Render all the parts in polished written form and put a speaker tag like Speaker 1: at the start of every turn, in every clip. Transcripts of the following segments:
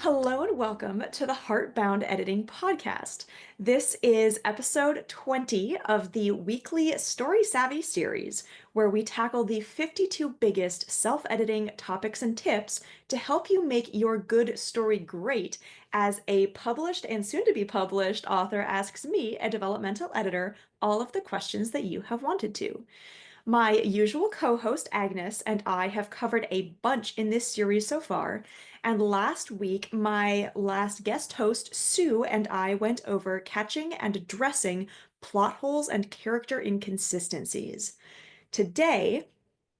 Speaker 1: Hello and welcome to the Heartbound Editing Podcast. This is episode 20 of the weekly Story Savvy series, where we tackle the 52 biggest self-editing topics and tips to help you make your good story great as a published and soon to be published author asks me, a developmental editor, all of the questions that you have wanted to. My usual co-host Agnes and I have covered a bunch in this series so far, and last week my last guest host Sue and I went over catching and addressing plot holes and character inconsistencies. Today,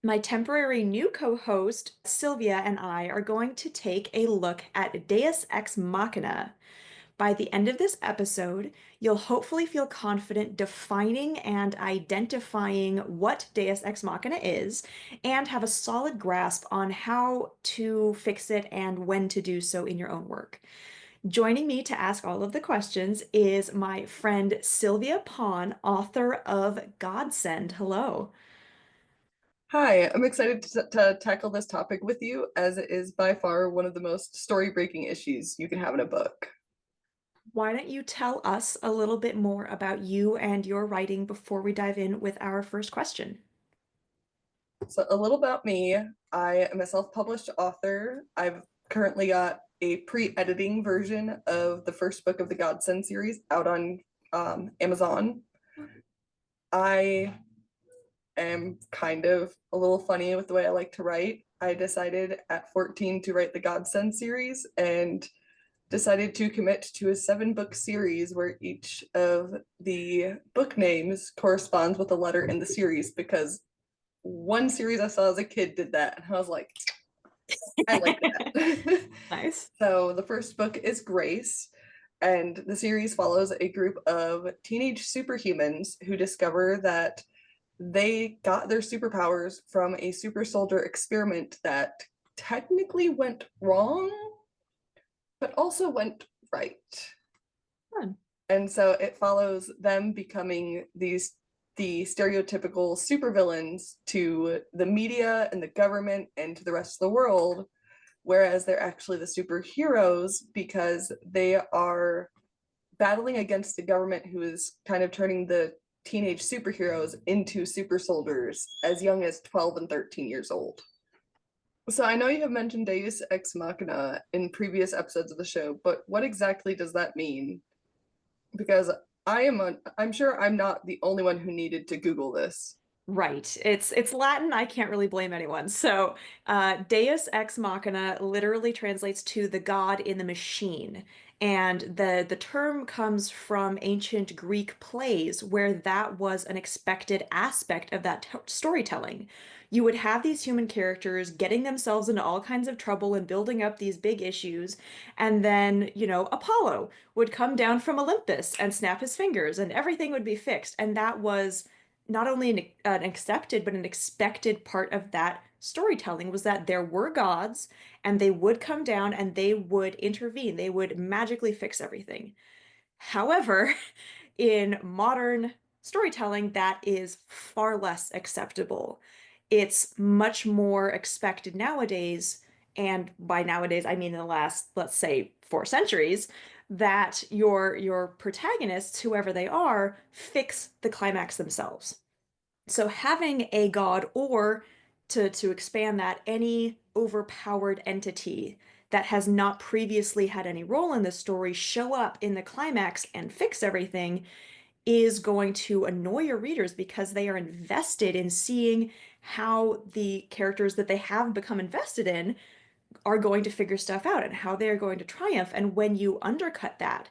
Speaker 1: my temporary new co-host Silvia and I are going to take a look at Deus Ex Machina. By the end of this episode, you'll hopefully feel confident defining and identifying what Deus Ex Machina is, and have a solid grasp on how to fix it and when to do so in your own work. Joining me to ask all of the questions is my friend Silvia Pawn, author of Godsend. Hello.
Speaker 2: Hi, I'm excited to tackle this topic with you as it is by far one of the most story-breaking issues you can have in a book.
Speaker 1: Why don't you tell us a little bit more about you and your writing before we dive in with our first question?
Speaker 2: So a little about me, I am a self-published author. I've currently got a pre-editing version of the first book of the Godsend series out on Amazon. I am kind of a little funny with the way I like to write. I decided at 14 to write the Godsend series and decided to commit to a 7-book series where each of the book names corresponds with a letter in the series because one series I saw as a kid did that and I was like, I like that.
Speaker 1: Nice.
Speaker 2: So the first book is Grace, and the series follows a group of teenage superhumans who discover that they got their superpowers from a super soldier experiment that technically went wrong, but also went right.
Speaker 1: Fun.
Speaker 2: And so it follows them becoming the stereotypical supervillains to the media and the government and to the rest of the world, whereas they're actually the superheroes because they are battling against the government who is kind of turning the teenage superheroes into super soldiers as young as 12 and 13 years old. So I know you have mentioned Deus Ex Machina in previous episodes of the show, but what exactly does that mean? Because I'm sure I'm not the only one who needed to Google this.
Speaker 1: Right. It's Latin. I can't really blame anyone. So, Deus ex machina literally translates to the god in the machine. And the term comes from ancient Greek plays where that was an expected aspect of that storytelling. You would have these human characters getting themselves into all kinds of trouble and building up these big issues, and then, Apollo would come down from Olympus and snap his fingers and everything would be fixed. And that was not only an accepted but an expected part of that storytelling, was that there were gods and they would come down and they would intervene. They would magically fix everything. However, in modern storytelling, that is far less acceptable. It's much more expected nowadays, and by nowadays I mean in the last, let's say, 4 centuries, that your protagonists, whoever they are, fix the climax themselves. So having a god, or to expand that, any overpowered entity that has not previously had any role in the story show up in the climax and fix everything, is going to annoy your readers because they are invested in seeing how the characters that they have become invested in are going to figure stuff out and how they are going to triumph. And when you undercut that,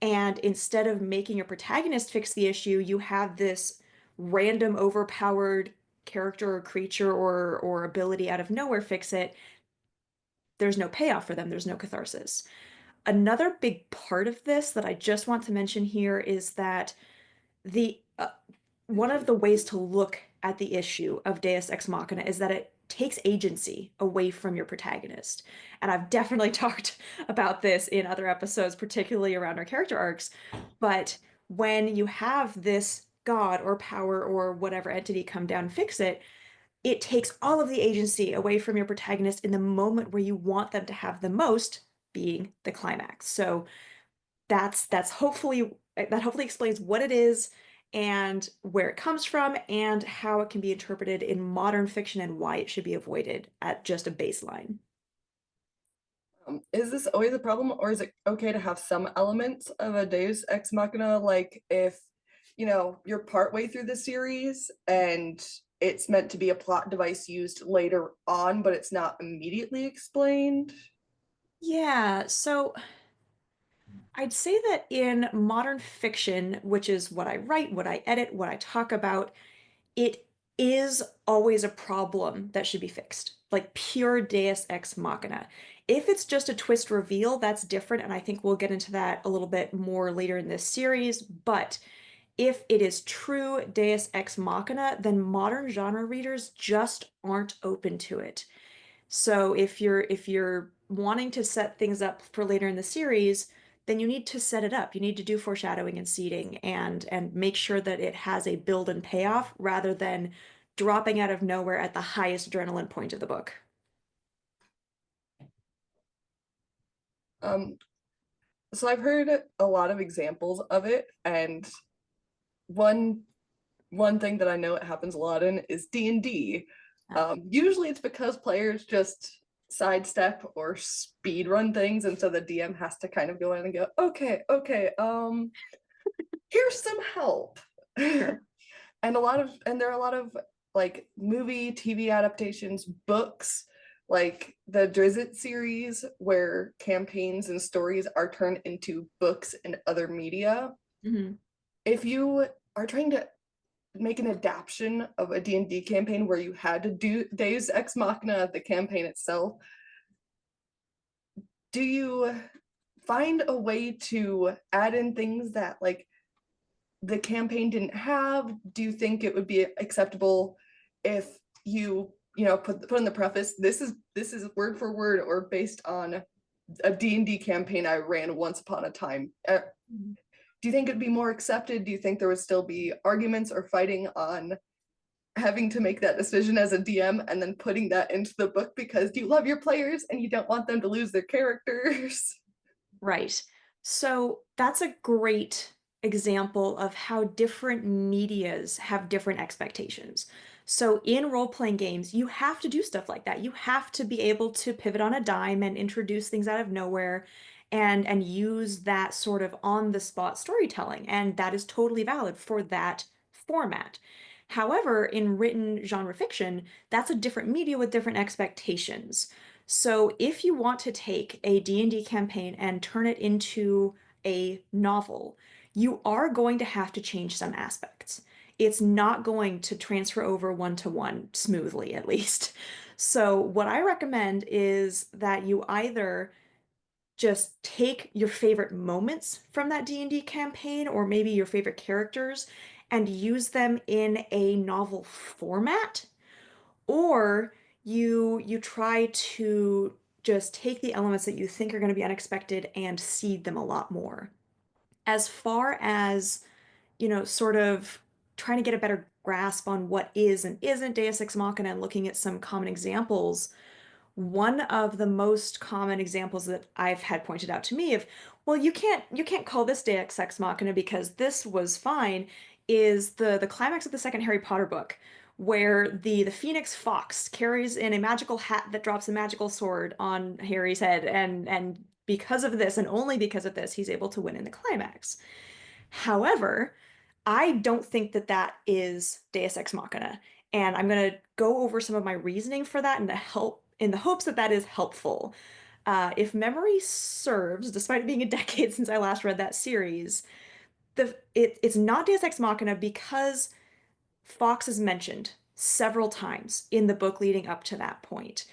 Speaker 1: and instead of making your protagonist fix the issue, you have this random overpowered character or creature or ability out of nowhere fix it, there's no payoff for them, there's no catharsis. Another big part of this that I just want to mention here is that the one of the ways to look at the issue of Deus Ex Machina is that it takes agency away from your protagonist. And I've definitely talked about this in other episodes, particularly around our character arcs. But when you have this god or power or whatever entity come down and fix it, it takes all of the agency away from your protagonist in the moment where you want them to have the most, being the climax. So that's hopefully that hopefully explains what it is and where it comes from and how it can be interpreted in modern fiction and why it should be avoided at just a baseline.
Speaker 2: Is this always a problem, or is it okay to have some elements of a Deus Ex Machina? Like if, you're partway through the series and it's meant to be a plot device used later on, but it's not immediately explained.
Speaker 1: Yeah, so I'd say that in modern fiction, which is what I write, what I edit, what I talk about, it is always a problem that should be fixed. Like pure Deus Ex Machina. If it's just a twist reveal, that's different, and I think we'll get into that a little bit more later in this series. But if it is true Deus Ex Machina, then modern genre readers just aren't open to it. So if you're wanting to set things up for later in the series, then you need to set it up. You need to do foreshadowing and seeding and make sure that it has a build and payoff rather than dropping out of nowhere at the highest adrenaline point of the book.
Speaker 2: Um, so I've heard a lot of examples of it, and one one thing that I know it happens a lot in is D&D.
Speaker 1: Yeah.
Speaker 2: Usually it's because players just sidestep or speed run things, and so the DM has to kind of go in and go, okay, okay, here's some help.
Speaker 1: Sure.
Speaker 2: And there are a lot of like movie, TV adaptations, books, like the Drizzt series, where campaigns and stories are turned into books and other media.
Speaker 1: Mhm.
Speaker 2: If you are trying to make an adaptation of a D&D campaign where you had to do Deus Ex Machina, the campaign itself, do you find a way to add in things that like the campaign didn't have? Do you think it would be acceptable if put in the preface, this is word for word or based on a D&D campaign I ran once upon a time?
Speaker 1: Mhm.
Speaker 2: Do you think it'd be more accepted? Do you think there would still be arguments or fighting on having to make that decision as a DM and then putting that into the book because you love your players and you don't want them to lose their characters?
Speaker 1: Right. So that's a great example of how different medias have different expectations. So in role-playing games, you have to do stuff like that. You have to be able to pivot on a dime and introduce things out of nowhere and use that sort of on-the-spot storytelling. And that is totally valid for that format. However, in written genre fiction, that's a different media with different expectations. So if you want to take a D&D campaign and turn it into a novel, you are going to have to change some aspects. It's not going to transfer over one to one smoothly, at least. So what I recommend is that you either just take your favorite moments from that D&D campaign or maybe your favorite characters and use them in a novel format, or you try to just take the elements that you think are going to be unexpected and seed them a lot more. As far as, sort of trying to get a better grasp on what is and isn't Deus Ex Machina and looking at some common examples, one of the most common examples that I've had pointed out to me of, well, you can't call this Deus Ex Machina because this was fine, is the climax of the second Harry Potter book, where the Phoenix Fox carries in a magical hat that drops a magical sword on Harry's head, and because of this, and only because of this, he's able to win in the climax. However, I don't think that that is Deus Ex Machina, and I'm going to go over some of my reasoning for that and to help in the hopes that that is helpful. If memory serves, despite it being a decade since I last read that series, it's not Deus Ex Machina because Fox is mentioned several times in the book leading up to that point.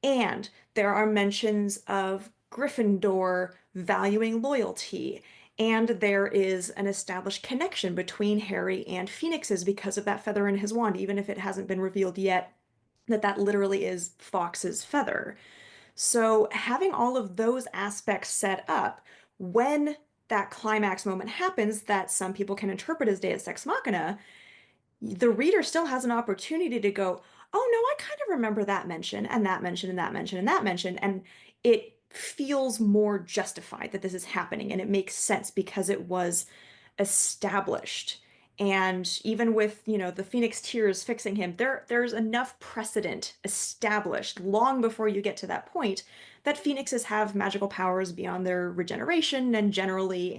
Speaker 1: And there are mentions of Gryffindor valuing loyalty. And there is an established connection between Harry and Phoenix's because of that feather in his wand, even if it hasn't been revealed yet that that literally is Fox's feather. So having all of those aspects set up, when that climax moment happens that some people can interpret as Deus Ex Machina, the reader still has an opportunity to go, oh no, I kind of remember that mention and that mention and that mention and that mention. And it feels more justified that this is happening, and it makes sense because it was established. And even with, the Phoenix Tears fixing him, there's enough precedent established long before you get to that point that phoenixes have magical powers beyond their regeneration, and generally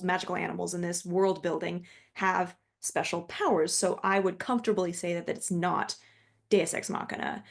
Speaker 1: magical animals in this world building have special powers. So I would comfortably say that it's not Deus Ex Machina.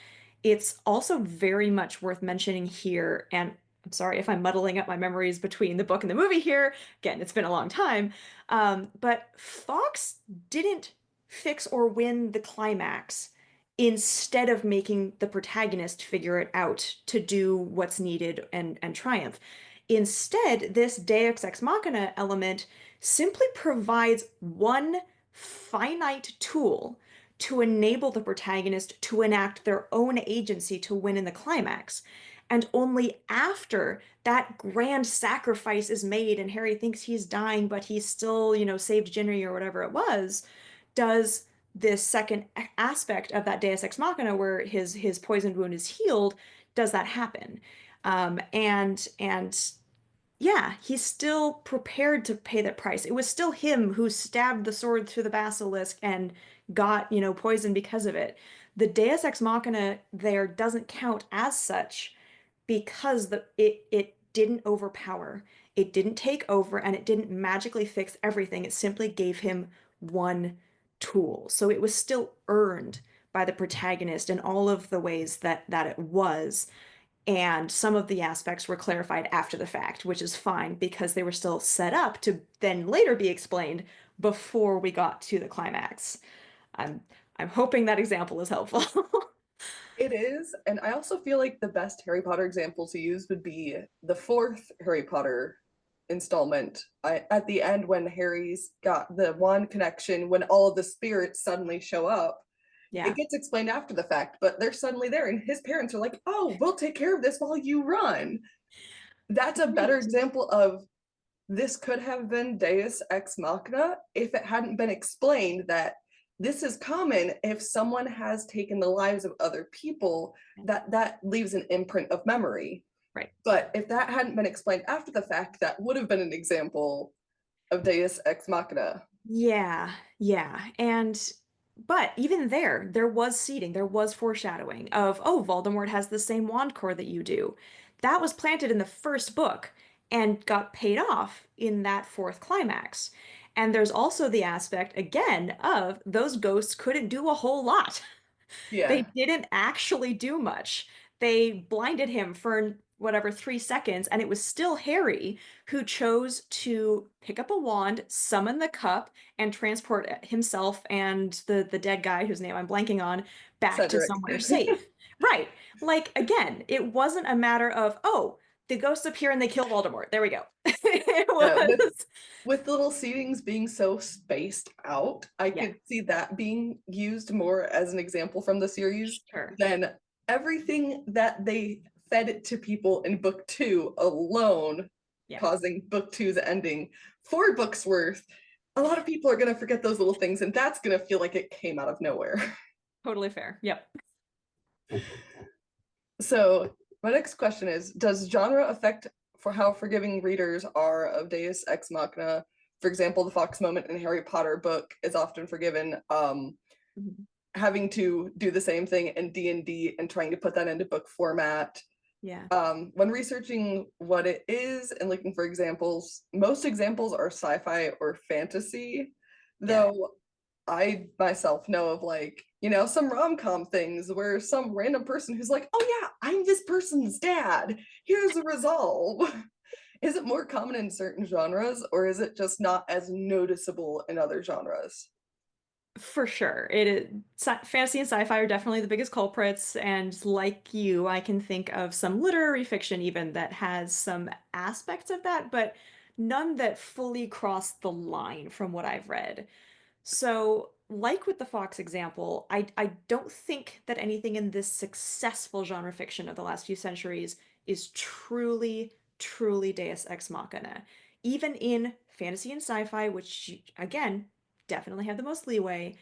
Speaker 1: It's also very much worth mentioning here, and I'm sorry if I'm muddling up my memories between the book and the movie here. Again, it's been a long time. But Fox didn't fix or win the climax instead of making the protagonist figure it out to do what's needed and triumph. Instead, this Deus Ex Machina element simply provides one finite tool to enable the protagonist to enact their own agency to win in the climax. And only after that grand sacrifice is made and Harry thinks he's dying, but he's still, saved Ginny or whatever it was, does this second aspect of that Deus Ex Machina where his poisoned wound is healed, does that happen? And yeah, he's still prepared to pay that price. It was still him who stabbed the sword through the basilisk and got, poisoned because of it. The Deus Ex Machina there doesn't count as such because it didn't overpower. It didn't take over and it didn't magically fix everything. It simply gave him one tool. So it was still earned by the protagonist in all of the ways that it was. And some of the aspects were clarified after the fact, which is fine because they were still set up to then later be explained before we got to the climax. I'm I'm hoping that example is helpful.
Speaker 2: It is, and I also feel like the best Harry Potter example to use would be the fourth Harry Potter installment. At the end, when Harry's got the wand connection, when all of the spirits suddenly show up, it
Speaker 1: Yeah.
Speaker 2: gets explained after the fact, but they're suddenly there, and his parents are like, "Oh, we'll take care of this while you run." That's a better
Speaker 1: Right.
Speaker 2: example of this could have been Deus Ex Machina if it hadn't been explained that this is common if someone has taken the lives of other people, that leaves an imprint of memory.
Speaker 1: Right.
Speaker 2: But if that hadn't been explained after the fact, that would have been an example of Deus Ex Machina.
Speaker 1: Yeah, yeah. But even there was seeding, there was foreshadowing of, oh, Voldemort has the same wand core that you do. That was planted in the first book and got paid off in that fourth climax. And there's also the aspect, again, of those ghosts couldn't do a whole lot. They
Speaker 2: Yeah,
Speaker 1: didn't actually do much. They blinded him for whatever 3 seconds, and it was still Harry who chose to pick up a wand, summon the cup, and transport himself and the dead guy whose name I'm blanking on back to
Speaker 2: Cedric.
Speaker 1: somewhere safe. Right. Like again, it wasn't a matter of, oh, the ghosts appear and they kill Voldemort. There we go. It
Speaker 2: Yeah,
Speaker 1: was,
Speaker 2: with little seedings being so spaced out, I
Speaker 1: yeah,
Speaker 2: could see that being used more as an example from the series
Speaker 1: sure.
Speaker 2: than everything that they fed it to people in book two alone,
Speaker 1: Yeah,
Speaker 2: causing book two's ending. 4 books worth, a lot of people are going to forget those little things, and that's going to feel like it came out of nowhere.
Speaker 1: totally fair. Yep.
Speaker 2: So, my next question is, does genre affect for how forgiving readers are of Deus Ex Machina? For example, the Fox moment in Harry Potter book is often forgiven.
Speaker 1: Mhm.
Speaker 2: Having to do the same thing in D&D and trying to put that into book format.
Speaker 1: Yeah,
Speaker 2: When researching what it is and looking for examples, most examples are sci-fi or fantasy,
Speaker 1: yeah.
Speaker 2: though I myself know of, like, some rom-com things where some random person who's like, "Oh yeah, I'm this person's dad. Here's the resolve." Is it more common in certain genres, or is it just not as noticeable in other genres?
Speaker 1: For sure. It is, fantasy and sci-fi are definitely the biggest culprits, and like you, I can think of some literary fiction even that has some aspects of that, but none that fully cross the line from what I've read. So, like with the Fox example, I don't think that anything in this successful genre fiction of the last few centuries is truly, truly Deus Ex Machina. Even in fantasy and sci-fi, which again, definitely have the most leeway,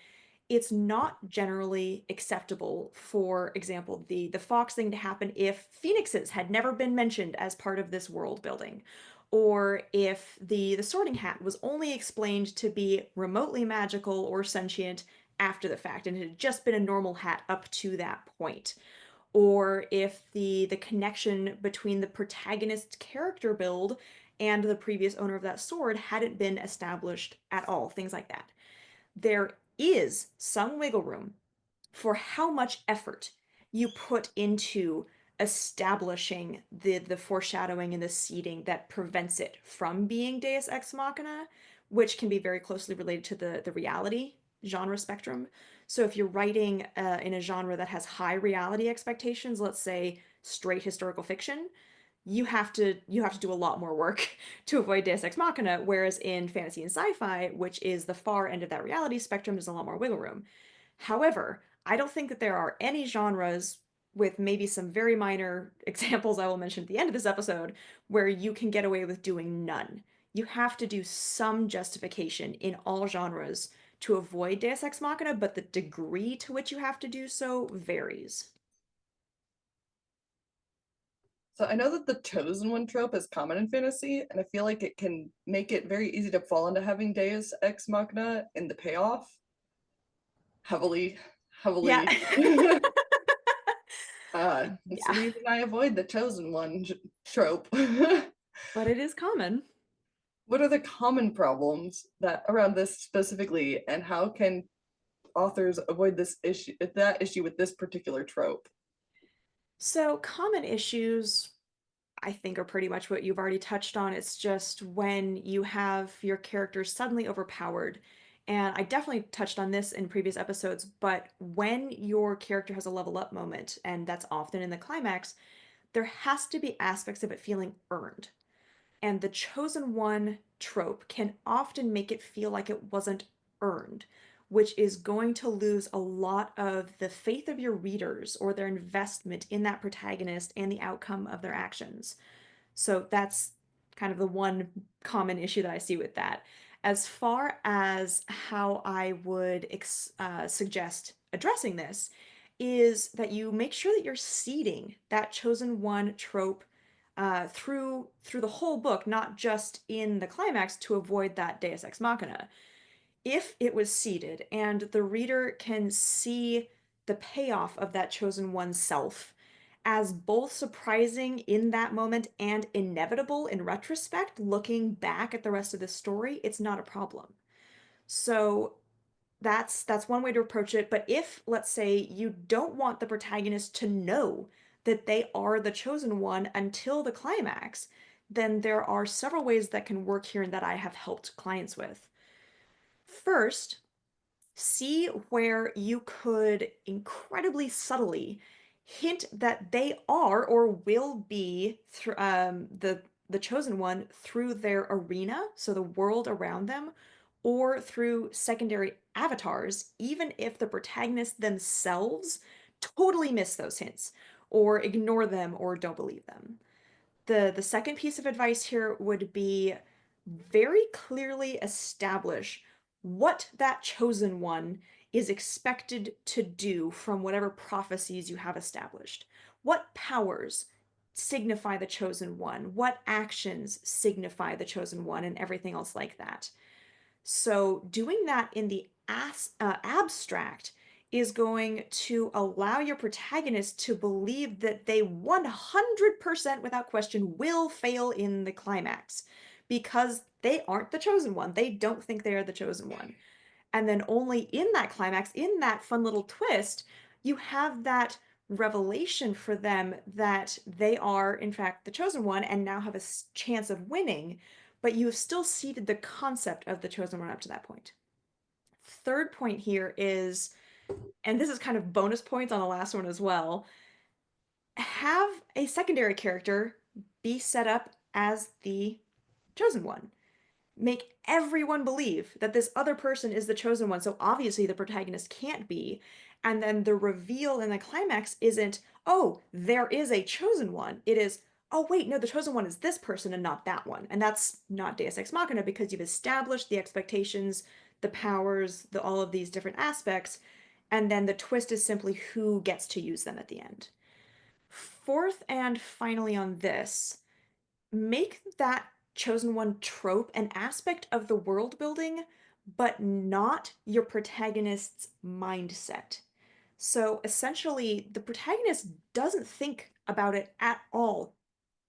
Speaker 1: it's not generally acceptable, for example, the fox thing to happen if phoenixes had never been mentioned as part of this world building, or if the sorting hat was only explained to be remotely magical or sentient after the fact and it had just been a normal hat up to that point, or if the connection between the protagonist's character build and the previous owner of that sword hadn't been established at all, things like that. There is some wiggle room for how much effort you put into establishing the foreshadowing and the seeding that prevents it from being Deus Ex Machina, which can be very closely related to the reality genre spectrum. So if you're writing in a genre that has high reality expectations, let's say straight historical fiction, you have to do a lot more work to avoid Deus Ex Machina, whereas in fantasy and sci-fi, which is the far end of that reality spectrum, there's a lot more wiggle room. However, I don't think that there are any genres, with maybe some very minor examples I will mention at the end of this episode, where you can get away with doing none. You have to do some justification in all genres to avoid Deus Ex Machina, but the degree to which you have to do so varies.
Speaker 2: So I know that the chosen one trope is common in fantasy, and I feel like it can make it very easy to fall into having Deus Ex Machina in the payoff heavily,
Speaker 1: Yeah.
Speaker 2: heavily. It's the
Speaker 1: Yeah.
Speaker 2: reason I avoid the chosen one trope.
Speaker 1: But it is common.
Speaker 2: What are the common problems that around this specifically, and how can authors avoid that issue with this particular trope?
Speaker 1: So, common issues, I think, are pretty much what you've already touched on. It's just when you have your characters suddenly overpowered. And I definitely touched on this in previous episodes, but when your character has a level up moment, and that's often in the climax, there has to be aspects of it feeling earned. And the chosen one trope can often make it feel like it wasn't earned, which is going to lose a lot of the faith of your readers or their investment in that protagonist and the outcome of their actions. So that's kind of the one common issue that I see with that. As far as how I would suggest addressing this, is that you make sure that you're seeding that chosen one trope through the whole book, not just in the climax, to avoid that Deus Ex Machina. If it was seeded and the reader can see the payoff of that chosen oneself as both surprising in that moment and inevitable in retrospect, looking back at the rest of the story, it's not a problem. So that's one way to approach it. But if, let's say, you don't want the protagonist to know that they are the chosen one until the climax, then there are several ways that can work here and that I have helped clients with. First, see where you could incredibly subtly hint that they are or will be the chosen one through their arena, so the world around them, or through secondary avatars, even if the protagonists themselves totally miss those hints or ignore them or don't believe them. The second piece of advice here would be very clearly establish what that chosen one is expected to do from whatever prophecies you have established. What powers signify the chosen one? What actions signify the chosen one, and everything else like that. So doing that in the abstract is going to allow your protagonist to believe that they 100% without question will fail in the climax because they aren't the chosen one. They don't think they are the chosen one. And then only in that climax, in that fun little twist, you have that revelation for them that they are, in fact, the chosen one and now have a chance of winning, but you have still seeded the concept of the chosen one up to that point. Third point here is, and this is kind of bonus points on the last one as well, have a secondary character be set up as the chosen one. Make everyone believe that this other person is the chosen one, so obviously the protagonist can't be. And then the reveal in the climax isn't, oh, there is a chosen one. It is, oh, wait, no, the chosen one is this person and not that one. And that's not Deus Ex Machina because you've established the expectations the powers, all of these different aspects, and then the twist is simply who gets to use them at the end. Fourth and finally on this, make that chosen one trope an aspect of the world building, but not your protagonist's mindset. So essentially, the protagonist doesn't think about it at all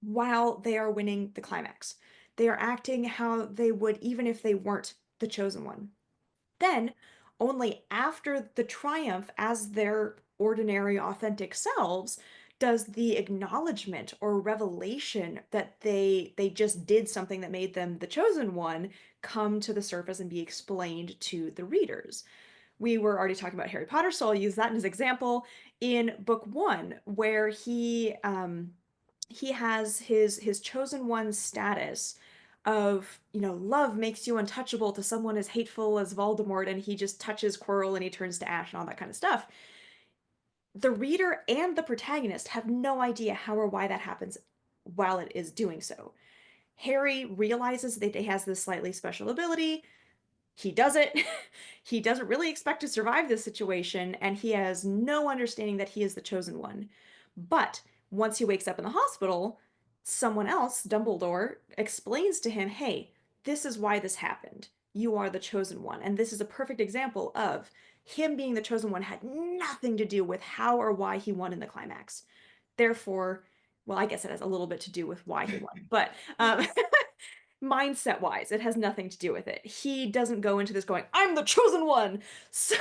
Speaker 1: while they are winning the climax. They are acting how they would even if they weren't the chosen one. Then, only after the triumph as their ordinary, authentic selves does the acknowledgement or revelation that they just did something that made them the chosen one come to the surface and be explained to the readers. We were already talking about Harry Potter, so I'll use that as an example in book one, where he has his chosen one status of, love makes you untouchable to someone as hateful as Voldemort, and he just touches Quirrell and he turns to ash and all that kind of stuff. The reader and the protagonist have no idea how or why that happens while it is doing so. Harry realizes that he has this slightly special ability. He does it. He doesn't really expect to survive this situation, and he has no understanding that he is the chosen one. But once he wakes up in the hospital, someone else, Dumbledore, explains to him, hey, this is why this happened. You are the chosen one. And this is a perfect example of him being the chosen one had nothing to do with how or why he won in the climax. Therefore, well, I guess it has a little bit to do with why he won, but mindset wise, it has nothing to do with it. He doesn't go into this going, I'm the chosen one. So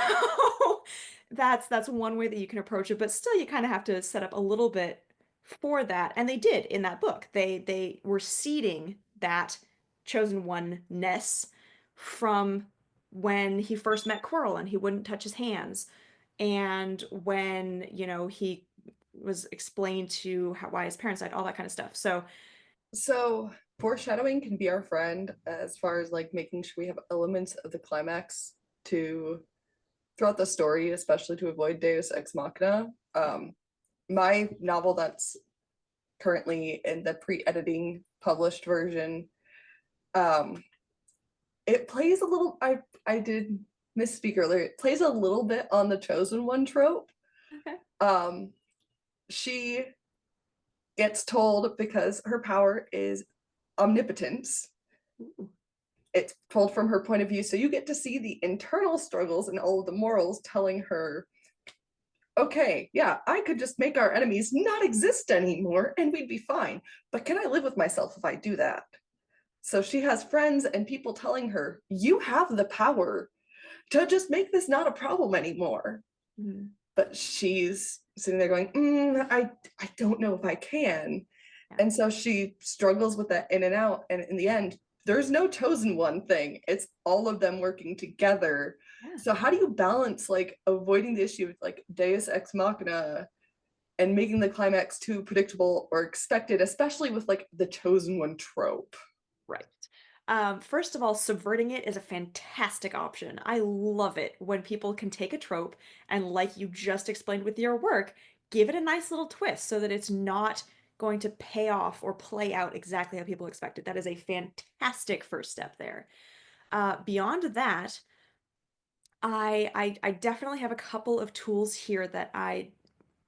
Speaker 1: that's one way that you can approach it, but still you kind of have to set up a little bit for that. And they did in that book. They were seeding that chosen one-ness from when he first met Quirrell and he wouldn't touch his hands. And when, he was explained to why his parents died, all that kind of stuff.
Speaker 2: So foreshadowing can be our friend as far as like making sure we have elements of the climax to throughout the story, especially to avoid Deus Ex Machina. My novel that's currently in the pre-editing published version, um, it plays a little. I did misspeak earlier. It plays a little bit on the chosen one trope.
Speaker 1: Okay.
Speaker 2: Um, she gets told because her power is omnipotence.
Speaker 1: Ooh.
Speaker 2: It's told from her point of view, so you get to see the internal struggles and all of the morals telling her, okay, yeah, I could just make our enemies not exist anymore and we'd be fine, but can I live with myself if I do that? So she has friends and people telling her, you have the power to just make this not a problem anymore.
Speaker 1: Mhm.
Speaker 2: But she's sitting there going, I don't know if I can.
Speaker 1: Yeah.
Speaker 2: And so she struggles with that in and out. And in the end, there's no chosen one thing. It's all of them working together.
Speaker 1: Yeah.
Speaker 2: So how do you balance like avoiding the issue of like Deus Ex Machina and making the climax too predictable or expected, especially with like the chosen one trope?
Speaker 1: Right. First of all, subverting it is a fantastic option. I love it when people can take a trope and, like you just explained with your work, give it a nice little twist so that it's not going to pay off or play out exactly how people expect it. That is a fantastic first step there. Beyond that, I definitely have a couple of tools here that I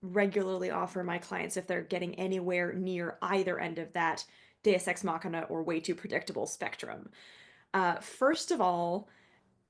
Speaker 1: regularly offer my clients if they're getting anywhere near either end of that Deus Ex Machina or way too predictable spectrum. First of all,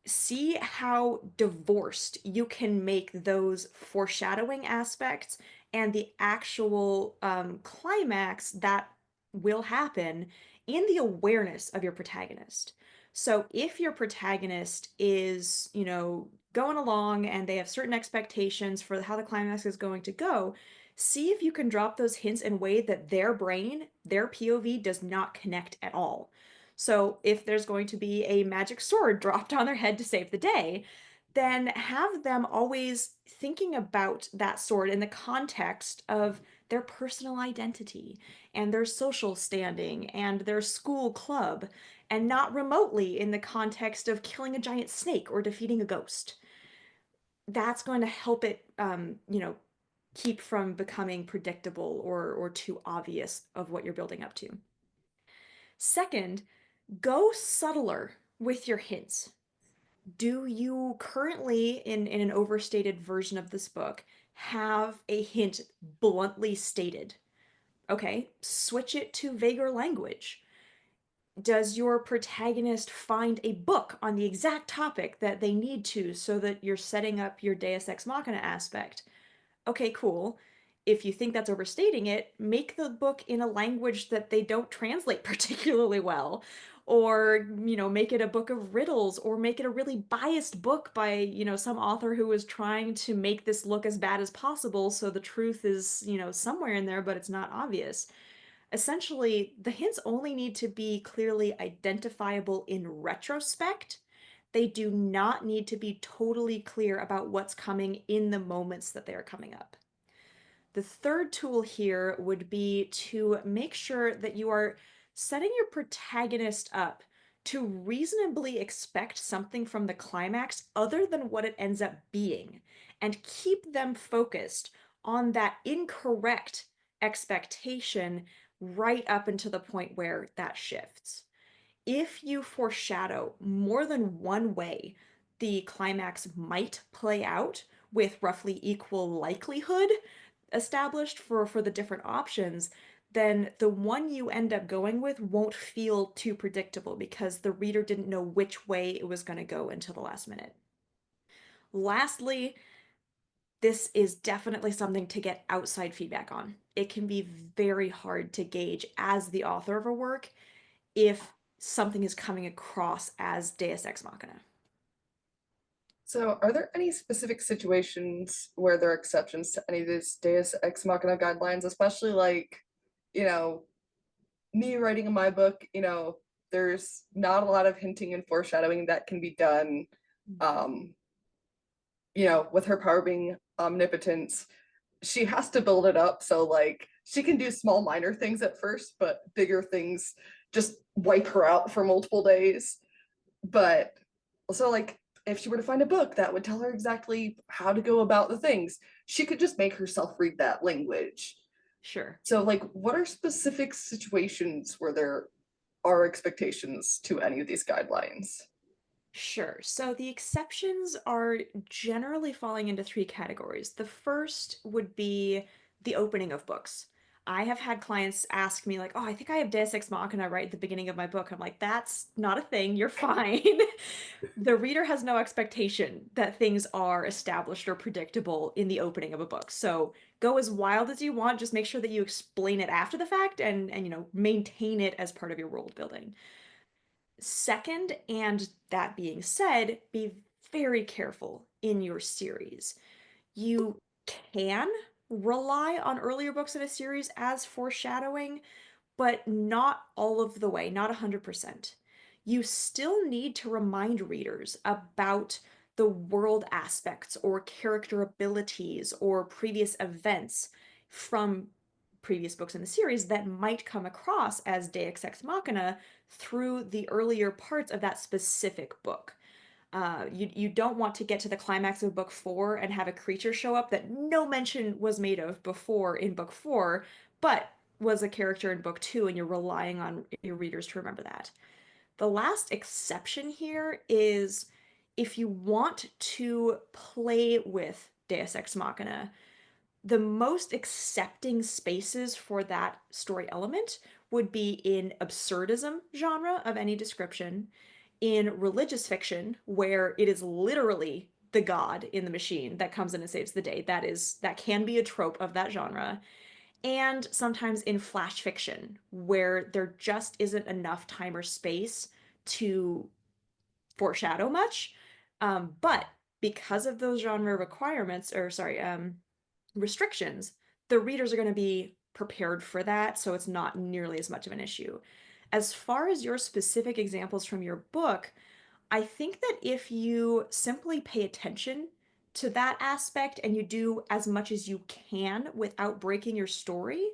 Speaker 1: see how divorced you can make those foreshadowing aspects and the actual climax that will happen in the awareness of your protagonist. So if your protagonist is, going along and they have certain expectations for how the climax is going to go, see if you can drop those hints in a way that their brain, their POV does not connect at all. So if there's going to be a magic sword dropped on their head to save the day, then have them always thinking about that sword in the context of their personal identity and their social standing and their school club, and not remotely in the context of killing a giant snake or defeating a ghost. That's going to help it, keep from becoming predictable or too obvious of what you're building up to. Second, go subtler with your hints. Do you currently, in an overstated version of this book, have a hint bluntly stated? Okay, switch it to vaguer language. Does your protagonist find a book on the exact topic that they need to so that you're setting up your Deus Ex Machina aspect? Okay, cool. If you think that's overstating it, make the book in a language that they don't translate particularly well. Or, make it a book of riddles, or make it a really biased book by, some author who is trying to make this look as bad as possible so the truth is, somewhere in there, but it's not obvious. Essentially, the hints only need to be clearly identifiable in retrospect. They do not need to be totally clear about what's coming in the moments that they are coming up. The third tool here would be to make sure that you are setting your protagonist up to reasonably expect something from the climax other than what it ends up being, and keep them focused on that incorrect expectation right up until the point where that shifts. If you foreshadow more than one way the climax might play out with roughly equal likelihood established for the different options, then the one you end up going with won't feel too predictable because the reader didn't know which way it was going to go until the last minute. Lastly, this is definitely something to get outside feedback on. It can be very hard to gauge as the author of a work if something is coming across as Deus Ex Machina.
Speaker 2: So, are there any specific situations where there are exceptions to any of these Deus Ex Machina guidelines, especially like, you know, me writing in my book, there's not a lot of hinting and foreshadowing that can be done. Um, with her power being omnipotence, she has to build it up. So like she can do small minor things at first, but bigger things just wipe her out for multiple days. But also like if she were to find a book that would tell her exactly how to go about the things, she could just make herself read that language.
Speaker 1: Sure.
Speaker 2: So like what are specific situations where there are expectations to any of these guidelines?
Speaker 1: Sure. So the exceptions are generally falling into three categories. The first would be the opening of books. I have had clients ask me, like, oh, I think I have Deus Ex Machina right at the beginning of my book. I'm like, that's not a thing. You're fine. The reader has no expectation that things are established or predictable in the opening of a book. So go as wild as you want. Just make sure that you explain it after the fact and maintain it as part of your world building. Second, and that being said, be very careful in your series. You can rely on earlier books in a series as foreshadowing, but not all of the way, not 100%. You still need to remind readers about the world aspects or character abilities or previous events from previous books in the series that might come across as Deus Ex Machina through the earlier parts of that specific book. You don't want to get to the climax of book four and have a creature show up that no mention was made of before in book four, but was a character in book two, and you're relying on your readers to remember that. The last exception here is if you want to play with Deus Ex Machina, the most accepting spaces for that story element would be in absurdism genre of any description, in religious fiction, where it is literally the god in the machine that comes in and saves the day. That can be a trope of that genre. And sometimes in flash fiction, where there just isn't enough time or space to foreshadow much. But because of those genre requirements, or sorry, restrictions, the readers are going to be prepared for that, so it's not nearly as much of an issue. As far as your specific examples from your book, I think that if you simply pay attention to that aspect and you do as much as you can without breaking your story,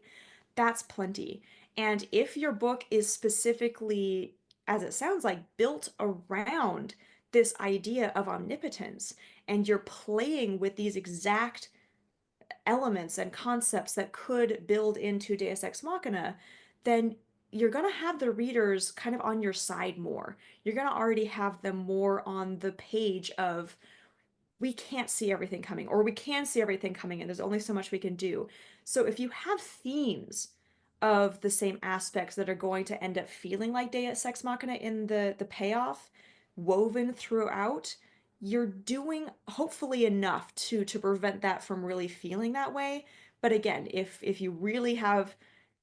Speaker 1: that's plenty. And if your book is specifically, as it sounds like, built around this idea of omnipotence, and you're playing with these exact elements and concepts that could build into Deus Ex Machina, then you're going to have the readers kind of on your side more. You're going to already have them more on the page of we can't see everything coming, or we can see everything coming, and there's only so much we can do. So if you have themes of the same aspects that are going to end up feeling like Deus Ex Machina in the payoff woven throughout, you're doing hopefully enough to prevent that from really feeling that way. But again, if you really have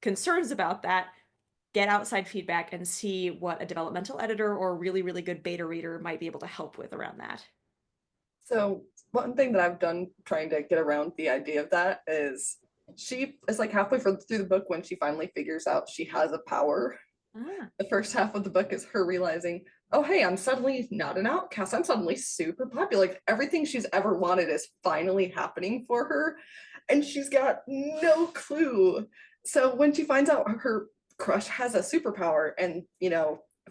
Speaker 1: concerns about that, get outside feedback and see what a developmental editor or a really, really good beta reader might be able to help with around that.
Speaker 2: So one thing that I've done trying to get around the idea of that is she is like halfway through the book when she finally figures out she has a power.
Speaker 1: Ah,
Speaker 2: The first half of the book is her realizing, oh hey, I'm suddenly not an outcast. I'm suddenly super popular. Like everything she's ever wanted is finally happening for her, and she's got no clue. So when she finds out her crush has a superpower, and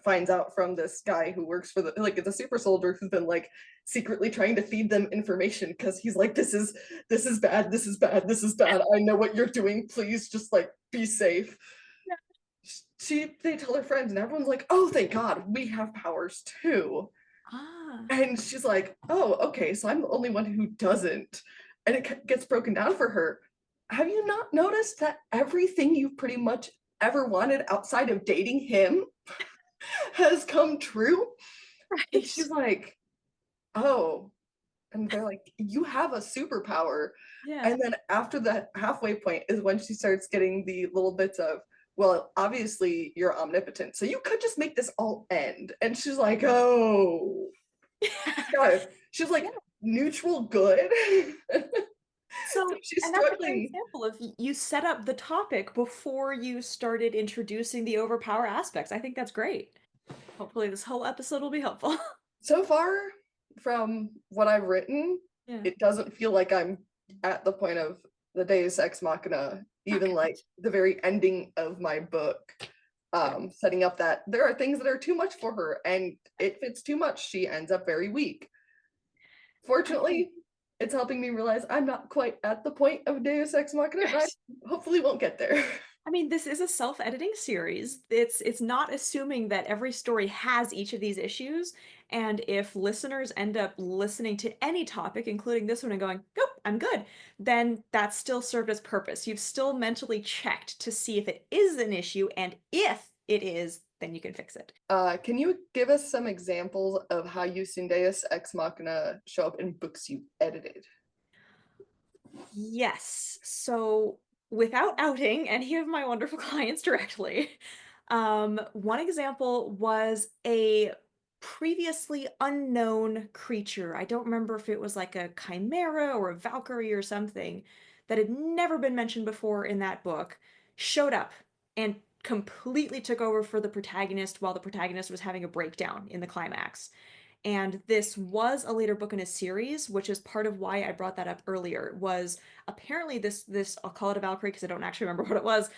Speaker 2: finds out from this guy who works for the super soldier who's been like secretly trying to feed them information because he's like, this is bad, this is bad, this is bad. I know what you're doing. Please just like be safe. They tell her friends, and everyone's like, oh thank god we have powers too.
Speaker 1: ah,
Speaker 2: And she's like, oh okay, so I'm the only one who doesn't. And it gets broken down for her. Have you not noticed that everything you've pretty much ever wanted outside of dating him has come true? And
Speaker 1: right.
Speaker 2: she's like, oh. And they're like, you have a superpower.
Speaker 1: Yeah.
Speaker 2: And then after the halfway point is when she starts getting the little bits of, well, obviously you're omnipotent, so you could just make this all end. And she's like, oh god. She's
Speaker 1: Yeah.
Speaker 2: like neutral good. So
Speaker 1: So,
Speaker 2: she's
Speaker 1: and that's a great
Speaker 2: struggling.
Speaker 1: example of you set up the topic before you started introducing the overpower aspects. I think that's great. Hopefully, this whole episode will be helpful.
Speaker 2: So far from what I've written,
Speaker 1: Yeah.
Speaker 2: it doesn't feel like I'm at the point of the Deus Ex Machina, even
Speaker 1: Okay.
Speaker 2: like the very ending of my book,
Speaker 1: Good.
Speaker 2: setting up that there are things that are too much for her, and if it's too much, she ends up very weak.
Speaker 1: I mean,
Speaker 2: Fortunately, it's helping me realize I'm not quite at the point of Deus Ex Machina, and I
Speaker 1: good.
Speaker 2: hopefully won't get there.
Speaker 1: I mean, this is a self-editing series. It's not assuming that every story has each of these issues. And if listeners end up listening to any topic, including this one, and going, "Nope, I'm good," then that's still served its purpose. You've still mentally checked to see if it is an issue, and if it is, then you can fix it.
Speaker 2: Can you give us some examples of how you've seen Deus Ex Machina show up in books you've edited?
Speaker 1: Yes. So, without outing any of my wonderful clients directly, one example was a previously unknown creature. I don't remember if it was like a chimera or a Valkyrie or something that had never been mentioned before in that book, showed up and completely took over for the protagonist while the protagonist was having a breakdown in the climax. And this was a later book in a series, which is part of why I brought that up earlier, was apparently this I'll call it a Valkyrie because I don't actually remember what it was,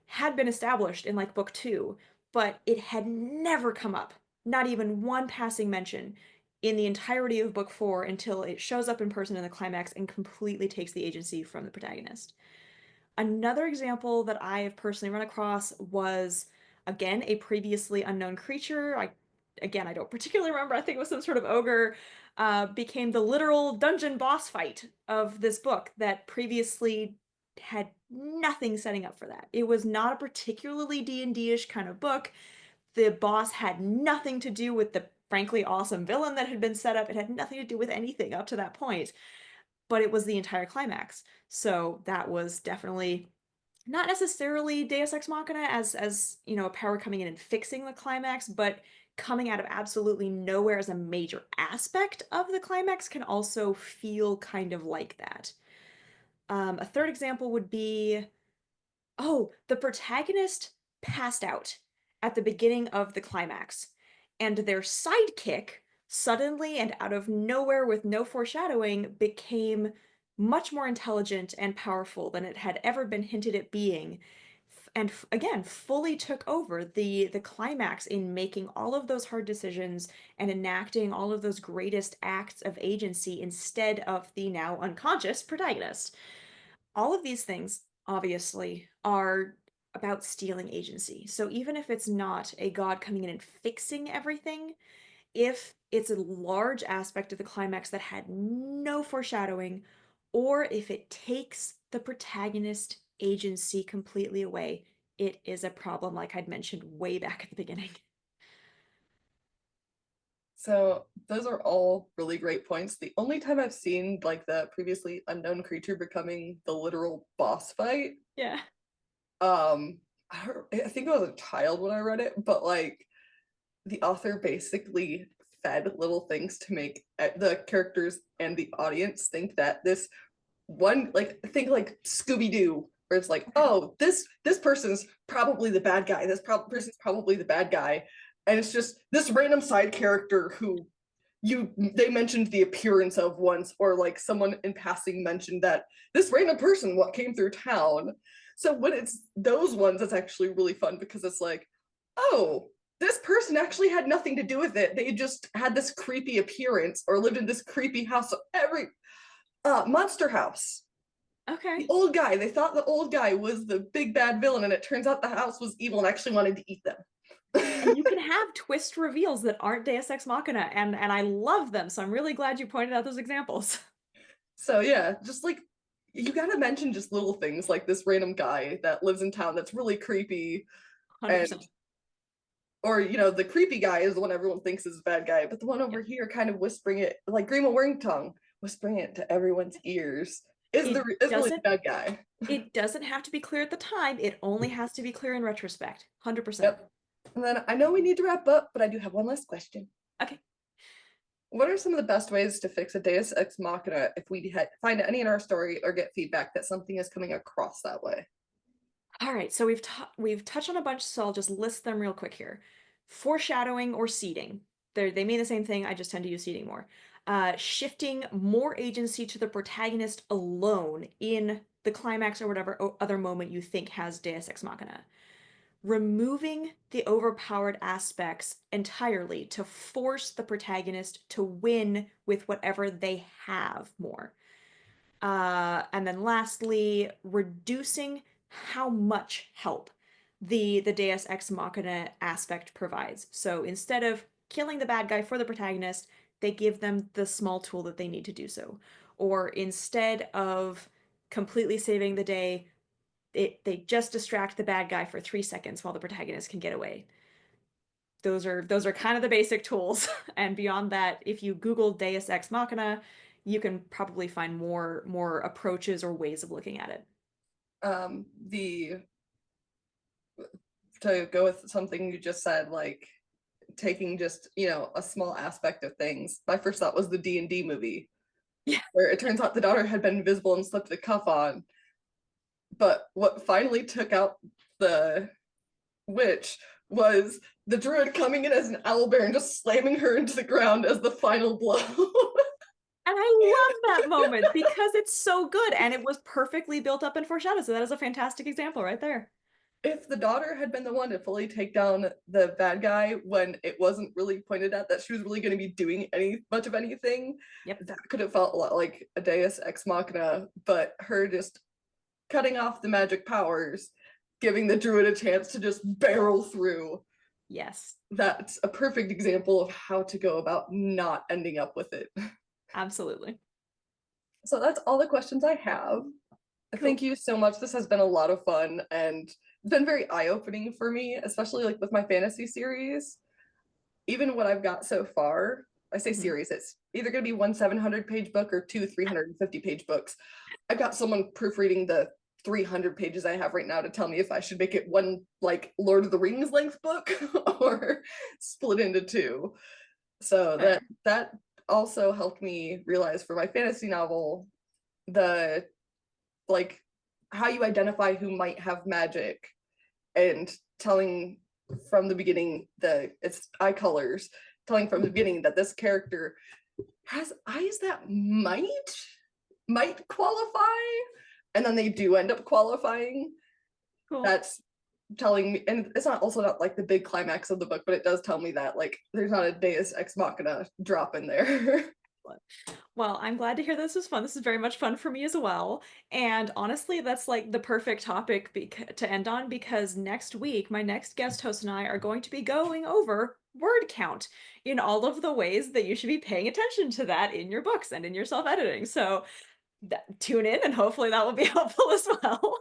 Speaker 1: had been established in like book two, but it had never come up, not even one passing mention in the entirety of book four until it shows up in person in the climax and completely takes the agency from the protagonist. Another example that I have personally run across was, again, a previously unknown creature. Again, I don't particularly remember. I think it was some sort of ogre. Became the literal dungeon boss fight of this book that previously had nothing setting up for that. It was not a particularly D&D-ish kind of book. The boss had nothing to do with the frankly awesome villain that had been set up. It had nothing to do with anything up to that point, but it was the entire climax. So that was definitely not necessarily Deus Ex Machina as a power coming in and fixing the climax, but coming out of absolutely nowhere as a major aspect of the climax can also feel kind of like that. A third example would be, oh, the protagonist passed out at the beginning of the climax, and their sidekick suddenly and out of nowhere with no foreshadowing became much more intelligent and powerful than it had ever been hinted at being. And again, fully took over the climax in making all of those hard decisions and enacting all of those greatest acts of agency instead of the now unconscious protagonist. All of these things, obviously, are about stealing agency. So even if it's not a god coming in and fixing everything, if it's a large aspect of the climax that had no foreshadowing, or if it takes the protagonist agency completely away, it is a problem, like I'd mentioned way back at the beginning.
Speaker 2: So those are all really great points. The only time I've seen like the previously unknown creature becoming the literal boss fight,
Speaker 1: Yeah.
Speaker 2: um, I think I was a child when I read it, but like the author basically fed little things to make the characters and the audience think that this one, like think like Scooby-Doo, where it's like,
Speaker 1: Okay.
Speaker 2: oh, this person's probably the bad guy, person's probably the bad guy, and it's just this random side character who they mentioned the appearance of once, or like someone in passing mentioned that this random person what came through town. So when it's those ones, it's actually really fun because it's like, oh, this person actually had nothing to do with it, they just had this creepy appearance or lived in this creepy house. So every Monster House, the
Speaker 1: Okay.
Speaker 2: old guy, they thought the old guy was the big bad villain, and it turns out the house was evil and actually wanted to eat them.
Speaker 1: And you can have twist reveals that aren't Deus Ex Machina, and I love them, so I'm really glad you pointed out those examples.
Speaker 2: So yeah, just like you gotta mention just little things like this random guy that lives in town that's really creepy, and
Speaker 1: 100%.
Speaker 2: or the creepy guy is the one everyone thinks is a bad guy, but the one
Speaker 1: Yeah.
Speaker 2: over here kind of whispering it like Grima Wormtongue, whispering it to everyone's ears
Speaker 1: It
Speaker 2: is really the
Speaker 1: doesn't
Speaker 2: bad guy.
Speaker 1: it doesn't have to be clear at the time. It only has to be clear in retrospect. 100%.
Speaker 2: Yep. And then I know we need to wrap up, but I do have one last question.
Speaker 1: Okay.
Speaker 2: What are some of the best ways to fix a Deus Ex Machina if we find any in our story or get feedback that something is coming across that way?
Speaker 1: All right, so we've touched on a bunch, so I'll just list them real quick here. Foreshadowing or seeding. They mean the same thing. I just tend to use seeding more. Shifting more agency to the protagonist alone in the climax or whatever other moment you think has Deus Ex Machina. Removing the overpowered aspects entirely to force the protagonist to win with whatever they have more. And then lastly, reducing how much help the Deus Ex Machina aspect provides. So instead of killing the bad guy for the protagonist, they give them the small tool that they need to do so. Or instead of completely saving the day, they just distract the bad guy for 3 seconds while the protagonist can get away. Those are kind of the basic tools. And beyond that, if you Google Deus Ex Machina, you can probably find more approaches or ways of looking at it.
Speaker 2: The To go with something you just said, like taking just a small aspect of things. My first thought was the D&D movie,
Speaker 1: Yeah.
Speaker 2: where it turns out the daughter had been invisible and slipped the cuff on. But what finally took out the witch was the druid coming in as an owlbear and just slamming her into the ground as the final blow.
Speaker 1: And I love that moment because it's so good and it was perfectly built up and foreshadowed. So that is a fantastic example right there.
Speaker 2: If the daughter had been the one to fully take down the bad guy when it wasn't really pointed out that she was really going to be doing much of anything,
Speaker 1: Yep.
Speaker 2: that could have felt a lot like a Deus Ex Machina. But her just cutting off the magic powers, giving the druid a chance to just barrel through.
Speaker 1: Yes.
Speaker 2: That's a perfect example of how to go about not ending up with it.
Speaker 1: Absolutely.
Speaker 2: So that's all the questions I have. Thank
Speaker 1: Cool.
Speaker 2: you so much. This has been a lot of fun and it's been very eye-opening for me, especially like with my fantasy series. Even what I've got so far, I say
Speaker 1: Mhm.
Speaker 2: series, it's either going to be one 700-page book or two 350-page books. I've got someone proofreading the 300 pages I have right now to tell me if I should make it one like Lord of the Rings length book or split into two. So that
Speaker 1: Fair.
Speaker 2: that also helped me realize for my fantasy novel the like how you identify who might have magic, and telling from the beginning it's eye colors, telling from the beginning that this character has eyes that might qualify, and then they do end up qualifying.
Speaker 1: Cool.
Speaker 2: That's telling me, and it's not also not like the big climax of the book, but it does tell me that like there's not a Deus Ex Machina drop in there.
Speaker 1: Well, I'm glad to hear this was fun. This is very much fun for me as well. And honestly, that's like the perfect topic to end on because next week, my next guest host and I are going to be going over word count in all of the ways that you should be paying attention to that in your books and in your self-editing. So tune in and hopefully that will be helpful as well.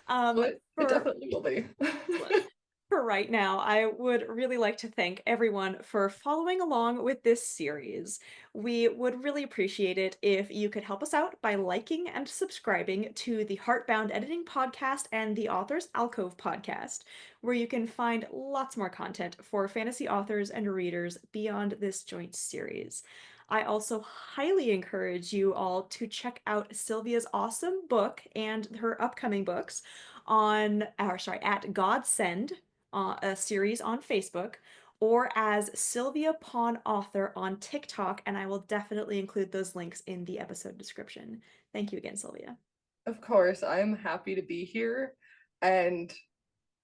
Speaker 2: So it
Speaker 1: For
Speaker 2: definitely will be.
Speaker 1: Excellent. For right now, I would really like to thank everyone for following along with this series. We would really appreciate it if you could help us out by liking and subscribing to the Heartbound Editing Podcast and the Authors Alcove Podcast, where you can find lots more content for fantasy authors and readers beyond this joint series. I also highly encourage you all to check out Sylvia's awesome book and her upcoming books at Godsend, a series on Facebook, or as Silvia Pawn Author on TikTok, and I will definitely include those links in the episode description. Thank you again, Sylvia.
Speaker 2: Of course, I'm happy to be here. And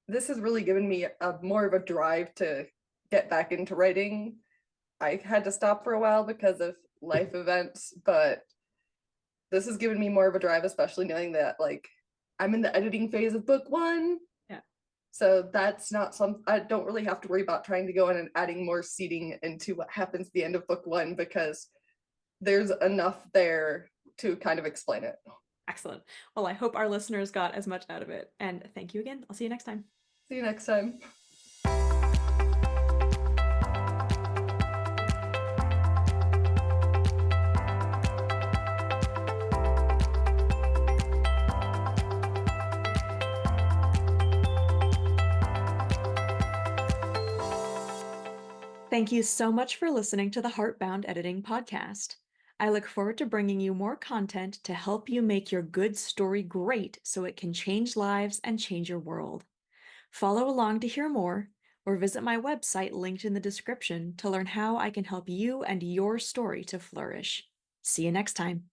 Speaker 2: this has really given me a more of a drive to get back into writing. I had to stop for a while because of life events, but this has given me more of a drive, especially knowing that like I'm in the editing phase of book one.
Speaker 1: Yeah,
Speaker 2: So that's not some I don't really have to worry about trying to go in and adding more seeding into what happens at the end of book one because there's enough there to kind of explain it.
Speaker 1: excellent. Well, I hope our listeners got as much out of it. And thank you again. I'll see you next time.
Speaker 2: See you next time.
Speaker 1: Thank you so much for listening to the Heartbound Editing Podcast. I look forward to bringing you more content to help you make your good story great so it can change lives and change your world. Follow along to hear more, or visit my website linked in the description to learn how I can help you and your story to flourish. See you next time.